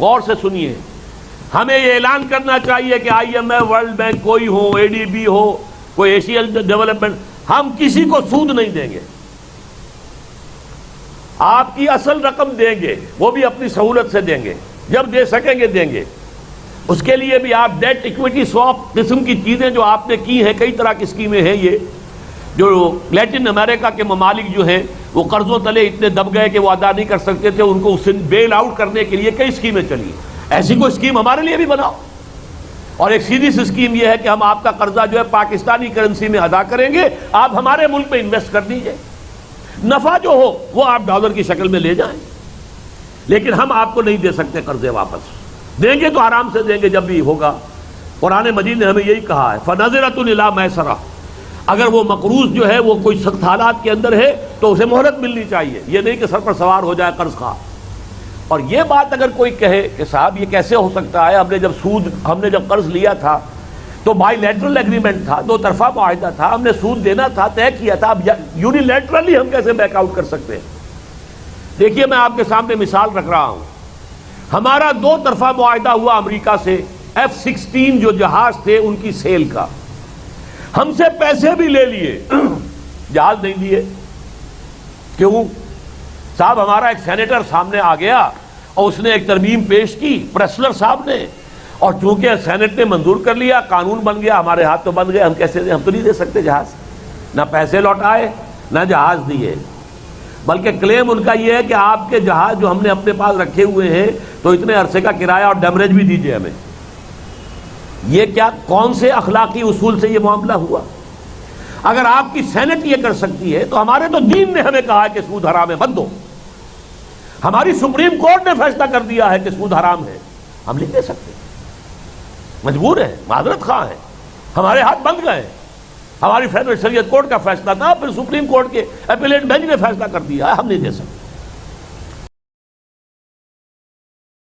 غور سے سنیے، ہمیں یہ اعلان کرنا چاہیے کہ I M F, world bank, کوئی ہو، اے ڈی بی ہو، کوئی ایشین ڈیولپمنٹ، ہم کسی کو سود نہیں دیں گے. آپ کی اصل رقم دیں گے، وہ بھی اپنی سہولت سے دیں گے، جب دے سکیں گے دیں گے. اس کے لیے بھی آپ ڈیٹ ایکویٹی سواپ قسم کی چیزیں جو آپ نے کی ہیں، کئی طرح کی اسکیمیں ہیں. یہ جو لیٹن امریکہ کے ممالک جو ہیں وہ قرضوں تلے اتنے دب گئے کہ وہ ادا نہیں کر سکتے تھے، ان کو اس سے بیل آؤٹ کرنے کے لیے کئی اسکیمیں چلی. ایسی کوئی اسکیم ہمارے لیے بھی بناؤ. اور ایک سیدھی سی اسکیم یہ ہے کہ ہم آپ کا قرضہ جو ہے پاکستانی کرنسی میں ادا کریں گے، آپ ہمارے ملک میں انویسٹ کر دیجئے، نفع جو ہو وہ آپ ڈالر کی شکل میں لے جائیں. لیکن ہم آپ کو نہیں دے سکتے قرضے واپس. دیں گے تو آرام سے دیں گے جب بھی ہوگا. قرآن مجید نے ہمیں یہی کہا ہے فَنَظِرَةٌ إِلَىٰ مَيْسَرَةٍ. اگر وہ مقروض جو ہے وہ کوئی سخت حالات کے اندر ہے تو اسے مہلت ملنی چاہیے، یہ نہیں کہ سر پر سوار ہو جائے قرض خواہ. اور یہ بات اگر کوئی کہے کہ صاحب یہ کیسے ہو سکتا ہے، ہم نے جب قرض لیا تھا تو بائی لیٹرل ایگریمنٹ تھا، دو طرفہ معاہدہ تھا، ہم نے سود دینا تھا، طے کیا تھا، اب یونی لیٹرلی ہم کیسے بیک آؤٹ کر سکتے ہیں؟ دیکھیے میں آپ کے سامنے مثال رکھ رہا ہوں. ہمارا دو طرفہ معاہدہ ہوا امریکہ سے F-16 جو جہاز تھے ان کی سیل کا. ہم سے پیسے بھی لے لیے، جہاز نہیں دیے. کیوں؟ صاحب ہمارا ایک سینیٹر سامنے آ گیا اور اس نے ایک ترمیم پیش کی، پریسلر صاحب نے، اور چونکہ سینٹ نے منظور کر لیا، قانون بن گیا، ہمارے ہاتھ تو بن گئے. ہم کیسے دیں؟ ہم تو نہیں دے سکتے جہاز. نہ پیسے لوٹائے نہ جہاز دیے، بلکہ کلیم ان کا یہ ہے کہ آپ کے جہاز جو ہم نے اپنے پاس رکھے ہوئے ہیں تو اتنے عرصے کا کرایہ اور ڈیمریج بھی دیجئے ہمیں. یہ کیا کون سے اخلاقی اصول سے یہ معاملہ ہوا؟ اگر آپ کی سینٹ یہ کر سکتی ہے تو ہمارے تو دین نے ہمیں کہا ہے کہ سود حرام ہے، بند دو. ہماری سپریم کورٹ نے فیصلہ کر دیا ہے کہ سود حرام ہے، ہم نہیں دے سکتے، مجبور ہیں، معذرت خواہ ہیں، ہمارے ہاتھ بند گئے. ہماری فیڈرل شریعت کورٹ کا فیصلہ تھا، پھر سپریم کورٹ کے اپیلیٹ بینچ نے فیصلہ کر دیا ہے، ہم نہیں دے سکتے.